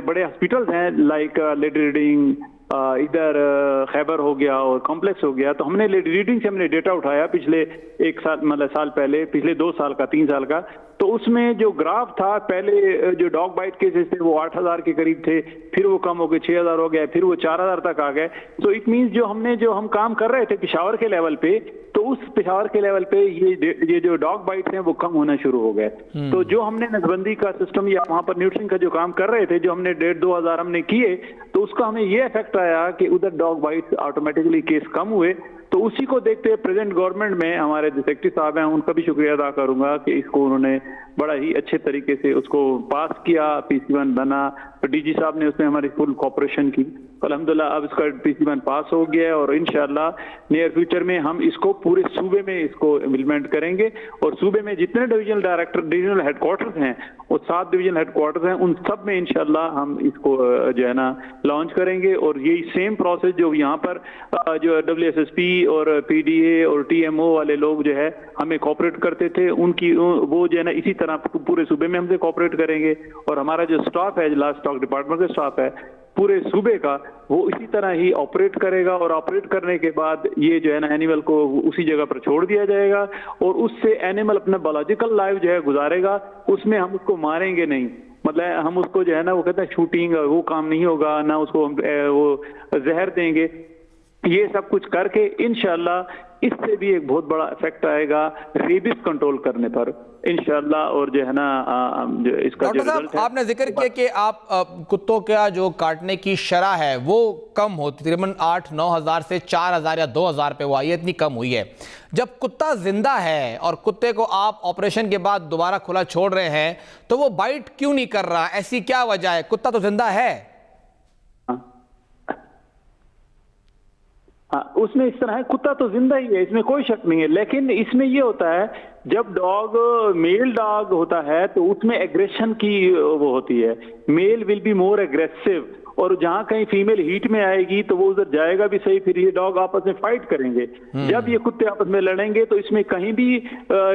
C: بڑے ہاسپٹلز ہیں لائک لیڈی ریڈنگ, ادھر خیبر ہو گیا اور کمپلیکس ہو گیا, تو ہم نے لیڈی ریڈنگ سے ہم نے ڈیٹا اٹھایا پچھلے 1 سال مطلب سال پہلے, پچھلے 2 سال کا 3 سال کا, تو اس میں جو گراف تھا پہلے جو ڈاگ بائٹ کیسز تھے وہ 8,000 کے قریب تھے, پھر وہ کم ہو گئے 6,000 ہو گیا, پھر وہ 4,000 تک آ گئے. تو اٹ مینس جو ہم کام کر رہے تھے پشاور کے لیول پہ, تو اس پشاور کے لیول پہ یہ جو ڈاگ بائٹس ہیں وہ کم ہونا شروع ہو گئے. تو جو ہم نے نسبندی کا سسٹم یا وہاں پر نیوٹرنگ کا جو کام کر رہے تھے, جو ہم نے 1,500-2,000 ہم نے کیے, تو اس کا ہمیں یہ افیکٹ آیا کہ ادھر ڈاگ بائٹس آٹومیٹکلی کیس کم ہوئے. تو اسی کو دیکھتے ہوئے پریزنٹ گورنمنٹ میں ہمارے جو سیکرٹری صاحب ہیں ان کا بھی شکریہ ادا کروں گا کہ اس کو انہوں نے بڑا ہی اچھے طریقے سے اس کو پاس کیا, PC1 بنا, ڈی جی صاحب نے اس میں ہماری فل کوپریشن کی. الحمدللہ اب اس کا PC1 پاس ہو گیا ہے اور انشاءاللہ نیئر فیوچر میں ہم اس کو پورے صوبے میں اس کو امپلیمنٹ کریں گے, اور صوبے میں جتنے ڈویژنل ہیڈ کوارٹرز ہیں, وہ 7 ڈویژنل ہیڈ کوارٹرز ہیں, ان سب میں انشاءاللہ ہم اس کو جو ہے نا لانچ کریں گے. اور یہی سیم پروسیس جو یہاں پر جو WSSP اور PDA اور TMO والے لوگ جو ہے ہمیں کوپریٹ کرتے تھے, ان کی وہ جو ہے نا اسی طرح پورے صوبے میں ہم سے کوپریٹ کریں گے. اور ہمارا جو اسٹاف ہے, لاسٹ اسٹاک ڈپارٹمنٹ کا اسٹاف ہے پورے صوبے کا, وہ اسی طرح ہی آپریٹ کرے گا. اور آپریٹ کرنے کے بعد یہ جو ہے نا اینیمل کو اسی جگہ پر چھوڑ دیا جائے گا, اور اس سے اینیمل اپنا بایولوجیکل لائف جو ہے گزارے گا. اس میں ہم اس کو ماریں گے نہیں, مطلب ہم اس کو جو ہے نا وہ کہتے ہیں شوٹنگ, وہ کام نہیں ہوگا, نہ اس کو وہ زہر دیں گے. یہ سب کچھ کر کے انشاءاللہ اس سے بھی ایک بہت بڑا افیکٹ آئے گا ریبس کنٹرول کرنے پر انشاءاللہ. اور جو ہے نا اس کا جو رزلٹ ہے,
A: آپ نے ذکر کیا کہ آپ کتوں کا جو کاٹنے کی شرح ہے وہ کم ہوتی, تقریباً 8-9 ہزار سے 4,000 یا 2,000 پہ وہ آئی ہے, اتنی کم ہوئی ہے. جب کتا زندہ ہے اور کتے کو آپ آپریشن کے بعد دوبارہ کھلا چھوڑ رہے ہیں, تو وہ بائٹ کیوں نہیں کر رہا؟ ایسی کیا وجہ ہے؟ کتا تو زندہ ہے.
C: اس میں اس طرح ہے, کتا تو زندہ ہی ہے, اس میں کوئی شک نہیں ہے. لیکن اس میں یہ ہوتا ہے جب ڈاگ میل ڈاگ ہوتا ہے تو اس میں ایگریشن کی وہ ہوتی ہے, میل ول بی مور ایگریسو, اور جہاں کہیں فیمیل ہیٹ میں آئے گی تو وہ ادھر جائے گا بھی صحیح, پھر یہ ڈاگ آپس میں فائٹ کریں گے. جب یہ کتے آپس میں لڑیں گے تو اس میں کہیں بھی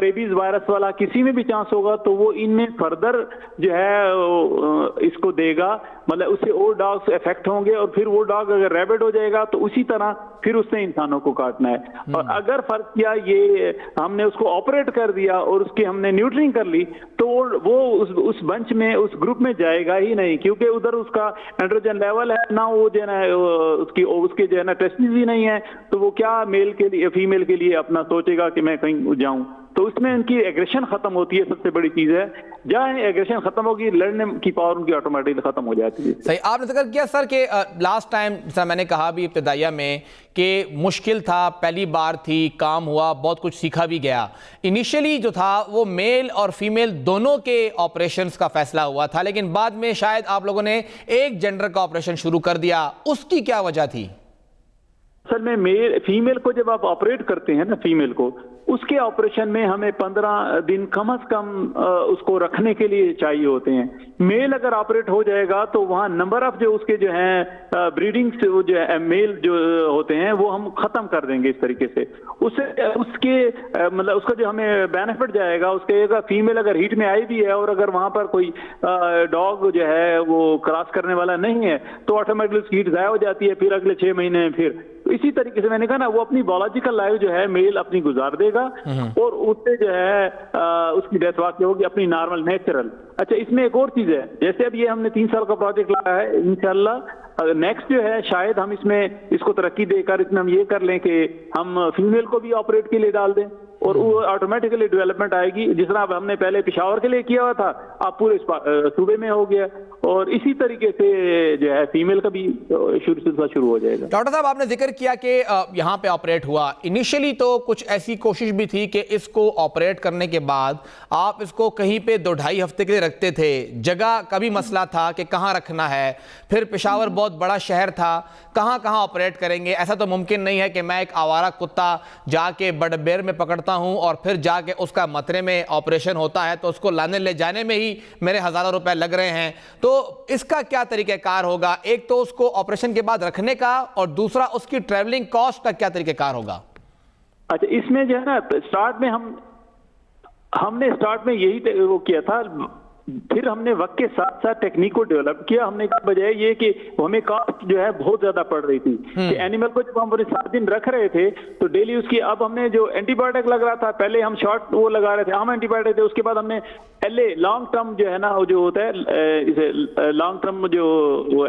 C: ریبیز وائرس والا کسی میں بھی چانس ہوگا, تو وہ ان میں فردر جو ہے اس کو دے گا, مطلب اس سے اور ڈاگ افیکٹ ہوں گے, اور پھر وہ ڈاگ اگر ریبڈ ہو جائے گا تو اسی طرح پھر اس نے انسانوں کو کاٹنا ہے. اور اگر فرض کیا یہ ہم نے اس کو آپریٹ کر دیا اور اس کی ہم نے نیوٹرنگ کر لی, تو وہ اس بنچ میں اس گروپ میں جائے گا ہی نہیں, کیونکہ ادھر اس کا اینڈروجن لیول ہے نہ, وہ جو ہے نا اس کے جو ہے نا ٹیسٹس بھی نہیں ہے, تو وہ کیا میل کے لیے فیمیل کے لیے اپنا سوچے گا کہ میں کہیں جاؤں. تو اس میں ان کی ایگریشن ختم ہوتی ہے, سب سے بڑی چیز ہے. جہاں ایگریشن ختم ہوگی, لڑنے کی پاور ان کی آٹومیٹکلی ختم ہو جاتی ہے.
A: صحیح. آپ نے ذکر کیا سر کہ لاسٹ ٹائم جیسا میں نے کہا بھی ابتدائیہ میں کہ مشکل تھا, پہلی بار تھی, کام ہوا, بہت کچھ سیکھا بھی گیا. انیشلی جو تھا وہ میل اور فیمیل دونوں کے آپریشنز کا فیصلہ ہوا تھا, لیکن بعد میں شاید آپ لوگوں نے ایک جینڈر کا آپریشن شروع کر دیا, اس کی کیا وجہ تھی؟
C: اصل میں فیمیل کو جب آپ آپریٹ کرتے ہیں نا, فیمیل کو, اس کے آپریشن میں ہمیں 15 دن کم از کم اس کو رکھنے کے لیے چاہیے ہوتے ہیں. میل اگر آپریٹ ہو جائے گا تو وہاں نمبر آف جو اس کے جو ہیں بریڈنگ سے جو ہے میل جو ہوتے ہیں وہ ہم ختم کر دیں گے اس طریقے سے. اس کے مطلب اس کا جو ہمیں بینیفٹ جائے گا اس کے فیمیل اگر ہیٹ میں آئی بھی ہے اور اگر وہاں پر کوئی ڈاگ جو ہے وہ کراس کرنے والا نہیں ہے تو آٹومیٹکلی اس کی ہیٹ ضائع ہو جاتی ہے پھر اگلے 6 مہینے میں. پھر اسی طریقے سے میں نے کہا نا وہ اپنی بایولوجیکل لائف جو ہے میل اپنی گزار دے گا اور اس سے جو ہے اس کی ڈیتھ واقع ہوگی اپنی نارمل نیچرل. اچھا اس میں ایک اور چیز ہے, جیسے اب یہ ہم نے 3 سال کا پروجیکٹ لایا ہے, انشاءاللہ نیکسٹ جو ہے شاید ہم اس کو ترقی دے کر اس میں ہم یہ کر لیں کہ ہم فیمیل کو بھی آپریٹ کے لیے ڈال دیں اور وہ آٹومیٹکلی ڈیولپمنٹ آئے گی. جس طرح اب ہم نے پہلے پشاور کے لیے کیا ہوا تھا اب پورے صوبے میں ہو گیا, اور اسی طریقے سے جو ہے فیمیل کا بھی شروع ہو جائے گا.
A: ڈاکٹر صاحب آپ نے ذکر کیا کہ یہاں پہ آپریٹ ہوا, انیشلی تو کچھ ایسی کوشش بھی تھی کہ اس کو آپریٹ کرنے کے بعد آپ اس کو کہیں پہ 2-2.5 ہفتے کے لیے رکھتے تھے, جگہ کا بھی مسئلہ تھا کہ کہاں رکھنا ہے, پھر پشاور بہت بڑا شہر تھا, کہاں آپریٹ کریں گے. ایسا تو ممکن نہیں ہے کہ میں ایک آوارہ کتا جا کے بڑبیر میں پکڑتا ہوں اور پھر جا کے اس کا مترے میں آپریشن ہوتا ہے تو اس کو لانے لے جانے میں ہی میرے ہزاروں روپے لگ رہے ہیں. تو اس کا کیا طریقہ کار ہوگا, ایک تو اس کو آپریشن کے بعد رکھنے کا اور دوسرا اس کی ٹریولنگ کاسٹ کا کیا طریقہ کار ہوگا؟
C: اچھا اس میں جو ہے نا سٹارٹ میں ہم نے سٹارٹ میں یہی وہ کیا تھا, پھر ہم نے وقت کے ساتھ ساتھ ٹیکنیک کو ڈیولپ کیا. ہم نے کہا بجائے یہ کہ ہمیں کاسٹ جو ہے بہت زیادہ پڑ رہی تھی کہ اینیمل کو جب ہم 7 دن رکھ رہے تھے تو ڈیلی اس کی, اب ہم نے جو اینٹی بایوٹک لگ رہا تھا, پہلے ہم شارٹ وہ لگا رہے تھے عام اینٹی بایوٹک تھے, اس کے بعد ہم نے لانگ ٹرم جو ہے نا جو ہوتا ہے لانگ ٹرم جو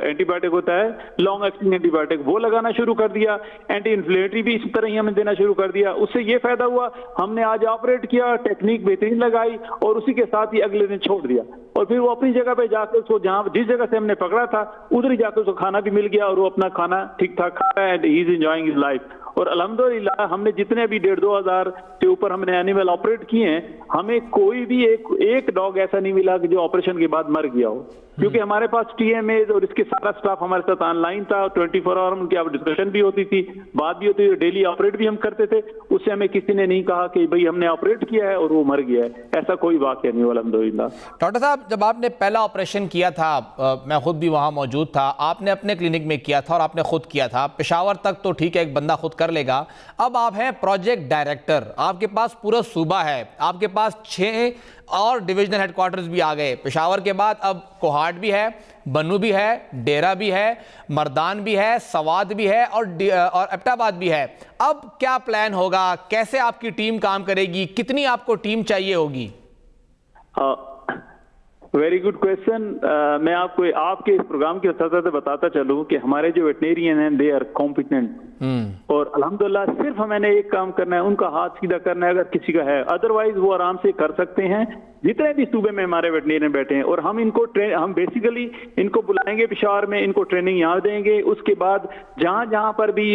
C: اینٹی بایوٹک ہوتا ہے لانگ ایکٹنگ اینٹی بایوٹک وہ لگانا شروع کر دیا. اینٹی انفلیمیٹری بھی اسی طرح ہی ہم نے دینا شروع کر دیا. اس سے یہ فائدہ ہوا ہم نے آج آپریٹ کیا, ٹیکنیک بہترین لگائی اور اسی کے ساتھ ہی اگلے دن چھوڑ دیا, اور پھر وہ اپنی جگہ پہ جا کے اس کو جس جگہ سے ہم نے پکڑا تھا ادھر ہی جا کے اس کو کھانا بھی مل گیا اور وہ اپنا کھانا ٹھیک ٹھاک کھا رہا ہے اینڈ ہی از انجوائنگ ہز لائف. اور الحمدللہ ہم نے جتنے بھی 1,500-2 ہزار کے اوپر ہم نے اینیمل آپریٹ کیے ہیں, ہمیں کوئی بھی ایک ڈاگ ایسا نہیں ملا کہ جو آپریشن کے بعد مر گیا ہو, کیونکہ ہمارے پاس ٹی ایم اے اور اس کے سارا سٹاف ہمارے ساتھ آن لائن تھا. 24 آور ان کی ڈسکشن بھی ہوتی تھی, بات بھی ہوتی تھی, ڈیلی آپریٹ بھی ہم کرتے تھے. اس سے ہمیں کسی نے نہیں کہا کہ بھئی ہم نے آپریٹ کیا ہے اور وہ مر گیا ہے, ایسا کوئی واقعہ نہیں ہوا الحمدللہ.
A: ڈاکٹر صاحب جب آپ نے پہلا آپریشن کیا تھا, میں خود بھی وہاں موجود تھا, آپ نے اپنے کلینک میں کیا تھا اور آپ نے خود کیا تھا. پشاور تک تو ٹھیک ہے ایک بندہ خود کر لے گا, اب آپ ہیں پروجیکٹ ڈائریکٹر, آپ کے پاس پورا صوبہ ہے, آپ کے پاس 6 اور ڈویژنل ہیڈ کوارٹرز بھی آ گئے. پشاور کے بعد اب کوہاٹ بھی ہے, بنو بھی ہے, ڈیرہ بھی ہے, مردان بھی ہے, سوات بھی ہے اور ایبٹ آباد بھی ہے. اب کیا پلان ہوگا, کیسے آپ کی ٹیم کام کرے گی, کتنی آپ کو ٹیم چاہیے ہوگی؟
C: ویری گڈ کویشچن. میں آپ کو آپ کے اس پروگرام کی وجہ سے بتاتا چلوں کہ ہمارے جو ویٹنیرین ہیں دے آر کمپیٹنٹ, اور الحمدللہ صرف ہمیں نے ایک کام کرنا ہے, ان کا ہاتھ سیدھا کرنا ہے اگر کسی کا ہے, ادروائز وہ آرام سے کر سکتے ہیں. جتنے بھی صوبے میں ہمارے ویٹنیرین بیٹھے ہیں, اور ہم ان کو ہم بیسیکلی ان کو بلائیں گے پشاور میں, ان کو ٹریننگ یہاں دیں گے. اس کے بعد جہاں پر بھی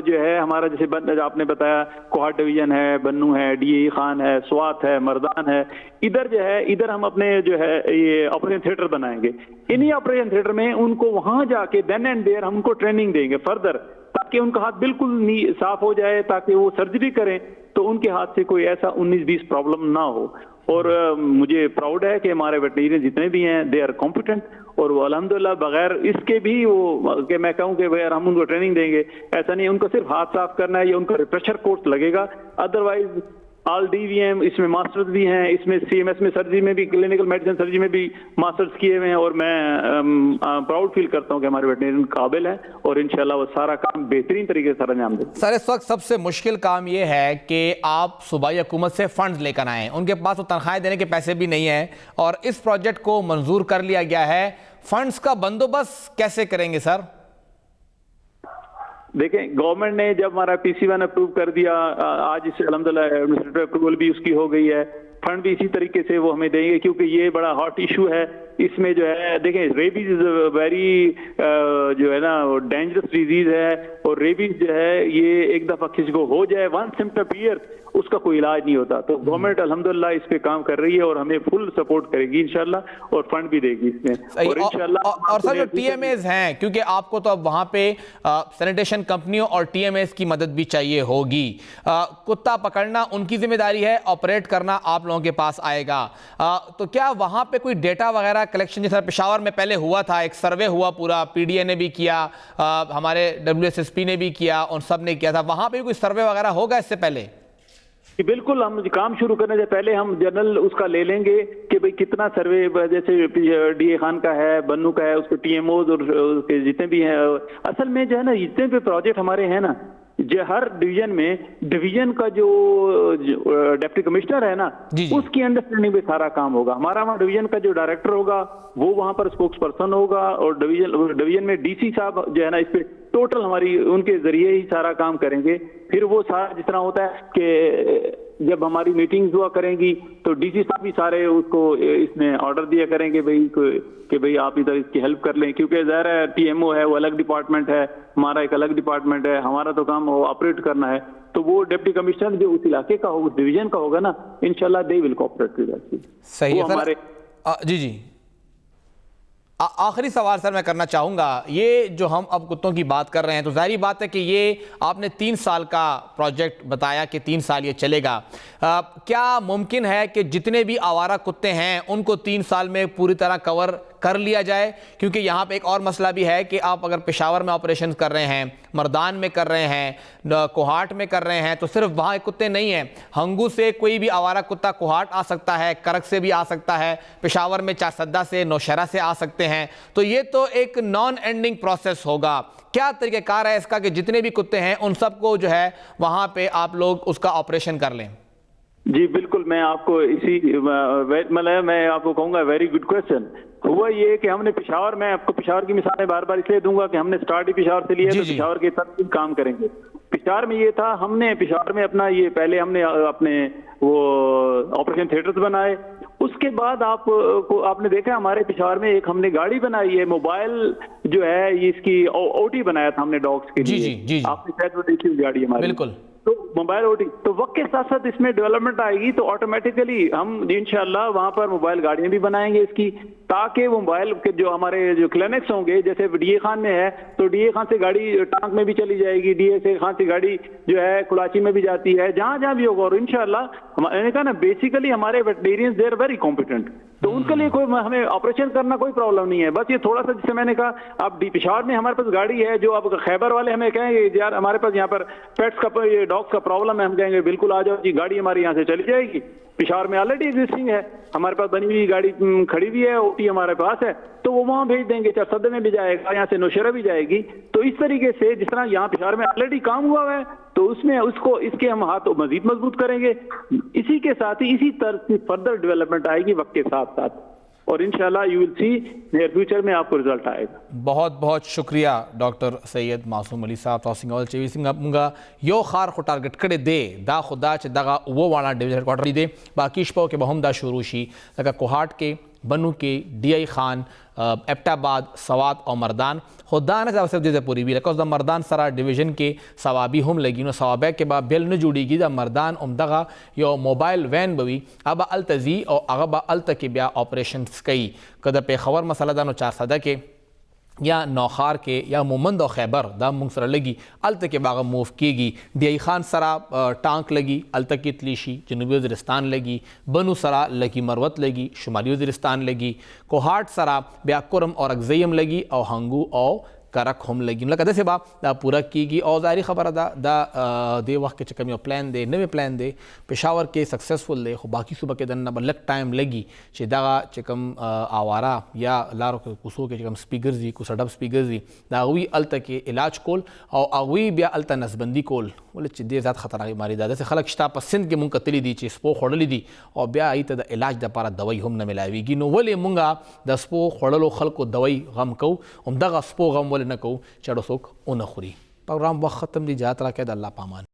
C: جو ہے ہمارا جیسے آپ نے بتایا کوہاٹ ڈویژن ہے, بنو ہے, ڈی اے خان ہے, سوات ہے, مردان ہے, ادھر جو ہے ادھر ہم اپنے جو ہے یہ آپریشن تھیٹر بنائیں گے. انہی آپریشن تھیٹر میں ان کو وہاں جا کے دین اینڈ دیر ہم ان کو ٹریننگ دیں گے فردر, تاکہ ان کا ہاتھ بالکل صاف ہو جائے, تاکہ وہ سرجری کریں تو ان کے ہاتھ سے کوئی ایسا 19-20 پرابلم نہ ہو. اور مجھے پراؤڈ ہے کہ ہمارے ویٹنیرین جتنے بھی ہیں دے آر کمپیٹنٹ, اور وہ الحمدللہ بغیر اس کے بھی وہ کہ میں کہوں کہ یار ہم ان کو ٹریننگ دیں گے, ایسا نہیں. ان کو صرف ہاتھ صاف کرنا ہے یا ان کا ریفریشر کورس لگے گا. ادروائز آل ڈی وی ایم اس میں ماسٹرز بھی ہیں, اس میں سی ایم ایس میں سرجری میں بھی, کلینکل میڈیسن سرجری میں بھی ماسٹرز کیے ہوئے ہیں, اور میں پراؤڈ فیل کرتا ہوں کہ ہمارے ویٹنیرین قابل ہیں اور انشاءاللہ وہ سارا کام بہترین طریقے سے سر انجام دیں.
A: سر اس وقت سب سے مشکل کام یہ ہے کہ آپ صوبائی حکومت سے فنڈز لے کر آئیں, ان کے پاس وہ تنخواہیں دینے کے پیسے بھی نہیں ہیں, اور اس پروجیکٹ کو منظور کر لیا گیا ہے, فنڈز کا بندوبست کیسے کریں گے سر؟
C: دیکھیں گورنمنٹ نے جب ہمارا PC1 اپروو کر دیا, آج اس الحمدللہ ایڈمنسٹریٹو اپروول بھی اس کی ہو گئی ہے, فنڈ بھی اسی طریقے سے وہ ہمیں دیں گے, کیونکہ یہ بڑا ہاٹ ایشو ہے. اس میں جو ہے دیکھیں ریبیز ویری جو ہے نا ڈینجرس ڈیزیز ہے, اور ریبیز جو ہے یہ ایک دفعہ کسی کو ہو جائے 1 symptom per year اس کا کوئی علاج نہیں ہوتا. تو گورنمنٹ الحمدللہ اس پہ کام کر رہی ہے اور ہمیں فل سپورٹ کرے گی انشاءاللہ, اور فنڈ بھی دے گی اس میں. اور انشاءاللہ
A: اور سر جو ٹی ایم ایز ہیں, کیونکہ آپ کو تو اب وہاں پہ سینیٹیشن کمپنیوں اور ٹی ایم ایز کی مدد بھی چاہیے ہوگی. کتا پکڑنا ان کی ذمہ داری ہے, آپریٹ کرنا آپ لوگوں کے پاس آئے گا. تو کیا وہاں پہ کوئی ڈیٹا وغیرہ کلیکشن, جیسا پشاور میں پہلے ہوا تھا, ایک سروے ہوا پورا, پی ڈی اے نے بھی کیا, ہمارے WSSP نے بھی کیا, ان سب نے کیا تھا, وہاں پہ کوئی سروے وغیرہ ہوگا اس سے پہلے؟
C: بالکل, ہم کام شروع کرنے سے پہلے ہم جنرل اس کا لے لیں گے کہ بھئی کتنا سروے, جیسے ڈی اے خان کا ہے, بنو کا ہے, اس کے ٹی ایم اوز اور اس کے جتنے بھی ہیں. اصل میں جو ہے نا جتنے بھی پروجیکٹ ہمارے ہیں نا, ہر ڈویژن میں ڈویژن کا جو ڈپٹی کمشنر ہے نا, اس کی انڈرسٹینڈنگ پہ سارا کام ہوگا. ہمارا وہاں ڈویژن کا جو ڈائریکٹر ہوگا وہ وہاں پر اسپوکس پرسن ہوگا, اور ڈویژن میں ڈی سی صاحب جو ہے نا اس پہ ٹوٹل ہماری ان کے ذریعے ہی سارا کام کریں گے. پھر وہ سارا جس طرح ہوتا ہے کہ جب ہماری میٹنگز ہوا کریں گی تو ڈی سی صاحب بھی سارے اس کو اس میں آرڈر دیا کریں گے کہ بھئی آپ ادھر اس کی ہیلپ کر لیں, کیونکہ ظاہر ہے ٹی ایم او ہے وہ الگ ڈپارٹمنٹ ہے, ہمارا ایک الگ ڈپارٹمنٹ ہے, ہمارا تو کام آپریٹ کرنا ہے. تو وہ ڈپٹی کمشنر جو اس علاقے کا ہوگا, ڈویژن کا ہوگا نا, انشاءاللہ دے ول کوآپریٹ ود اس.
A: صحیح ہے سر. جی آخری سوال سر میں کرنا چاہوں گا, یہ جو ہم اب کتوں کی بات کر رہے ہیں تو ظاہری بات ہے کہ یہ آپ نے 3 سال کا پروجیکٹ بتایا کہ 3 سال یہ چلے گا. کیا ممکن ہے کہ جتنے بھی آوارہ کتے ہیں ان کو 3 سال میں پوری طرح کور کر لیا جائے؟ کیونکہ یہاں پہ ایک اور مسئلہ بھی ہے کہ آپ اگر پشاور میں آپریشن کر رہے ہیں, مردان میں کر رہے ہیں, کوہاٹ میں کر رہے ہیں, تو صرف وہاں کتے نہیں ہیں, ہنگو سے کوئی بھی آوارہ کتا کوہاٹ آ سکتا ہے, کرک سے بھی آ سکتا ہے, پشاور میں چارسدہ سے, نوشہرہ سے آ سکتے ہیں. تو یہ تو ایک نان اینڈنگ پروسیس ہوگا. کیا طریقہ کار ہے اس کا کہ جتنے بھی کتے ہیں ان سب کو جو ہے وہاں پہ آپ لوگ اس کا آپریشن کر لیں؟
C: جی بالکل, میں آپ کو میں آپ کو کہوں گا ویری گڈ کویسچن. ہوا یہ کہ ہم نے پشاور, میں آپ کو پشاور کی مثالیں بار بار اس لیے دوں گا کہ ہم نے سٹارٹ ہی پشاور سے لیا, تو پشاور کے تحت کام کریں گے. پشاور میں یہ تھا, ہم نے پشاور میں اپنا یہ پہلے ہم نے اپنے وہ آپریشن تھیٹرز بنائے. اس کے بعد آپ نے دیکھا ہمارے پشاور میں ایک ہم نے گاڑی بنائی ہے, موبائل جو ہے یہ اس کی او ٹی بنایا تھا ہم نے ڈاگس کے لیے. آپ نے شاید وہ دیکھی ہوئی گاڑی ہماری, بالکل, تو موبائل او ٹی. تو وقت کے ساتھ ساتھ اس میں ڈیولپمنٹ آئے گی تو آٹومیٹیکلی ہم انشاءاللہ وہاں پر موبائل گاڑیاں بھی بنائیں گے اس کی, تاکہ وہ موبائل کے جو ہمارے جو کلینکس ہوں گے, جیسے ڈی اے خان میں ہے تو ڈی اے خان سے گاڑی ٹانک میں بھی چلی جائے گی, ڈی اے خان سے گاڑی جو ہے کلاچی میں بھی جاتی ہے, جہاں جہاں بھی ہوگا. اور انشاءاللہ میں نے کہا نا بیسیکلی ہمارے ویٹرینیئنز دے آر ویری کمپیٹنٹ, تو ان کے لیے کوئی ہمیں آپریشن کرنا کوئی پرابلم نہیں ہے. بس یہ تھوڑا سا جسے میں نے کہا اب پشاور میں ہمارے پاس گاڑی ہے, جو اب خیبر والے ہمیں کہیں گے یار ہمارے پاس یہاں پر پیٹس کا ڈاگس کا پرابلم ہے, ہم کہیں گے بالکل آ جاؤ جی, گاڑی ہماری یہاں سے چلی جائے گی. پشاور میں آلریڈی ایگزسٹنگ ہے, ہمارے پاس بنی ہوئی گاڑی کھڑی بھی ہے, او ٹی ہمارے پاس ہے, تو وہ وہاں بھیج دیں گے. چارسدے میں بھی جائے گا, یہاں سے نوشہرہ بھی جائے گی. تو اس طریقے سے جس طرح یہاں پشاور میں آلریڈی کام ہوا ہے, تو اس میں اس کے ہم ہاتھ مزید مضبوط کریں گے. اسی کے ساتھ ہی اسی طرح کی فردر ڈیولپمنٹ آئے گی وقت کے ساتھ ساتھ, اور انشاءاللہ یو ول سی نیئر فیوچر میں آپ کو رزلٹ آئے گا.
A: بہت بہت شکریہ ڈاکٹر سید معصوم علی صاحب. تاسو اول چوي څنګه یو خار خو ټارګټ کړی دی دا خدا چې دغه و واړه ډیویژن کوارټر دی, باقی شپو کې به هم دا شروع شي لکه کوهاټ کې, بنو کې, ڈی آئی خان, ایبٹ آباد, سوات او مردان. خدا نه صرف دې پوری وی لکه د مردان سره ډیویژن کې ثوابي هم لګي, نو ثوابه کې به بیل نه جوړیږي. د مردان عمدغه یو موبایل وین بوي, ابا التزی او هغه به الته کې بیا آپریشنز کوي. که د پیښور مسله ده نو چارسده کې یا نوخار کې یا مومند او خیبر دا مونږ سره لګي, الته کې باغه موف کېږي. ڈی آئی خان سره ټانک لګي, الته کې تلی شي. جنوبي وزیرستان لګي, بنو سره لکی مروت لګي, شمالي وزیرستان لګي, کوهاټ سره بیا کرم او اکزیم لګي, او هنګو او کرک هم لګي. لکه داسې به دا پوره کېږي. او ظاهري خبره ده دا دې وخت کې چې کوم یو پلان دی, نوی پلان دی, پشاور کې سکسسفل دی, خو باقي صوبه کې دننه به لږ ټایم لګي چې دغه چې کوم آواره یا لارو کوڅو کې چې کوم سپي ګرځي, کوڅه ډب سپي ګرځي, د هغوی الته کې علاج کول او هغوی بیا الته نسبندي کول. ولې چې ډېر زیات خطرناک بیماري ده. داسې خلک شته په سند کې مونږ کتلي دي چې سپو خوړلي دي او بیا هغوی ته د علاج دپاره دوی هم نه میلاویږي. نو ولې مونږ د سپو خوړلو خلکو دوی غم کوو, همدغه سپو غم ولې نه کوو چې څوک ونه خوري. پروګرام وخت ختم دی, اجازت راکړئ, د الله پامان.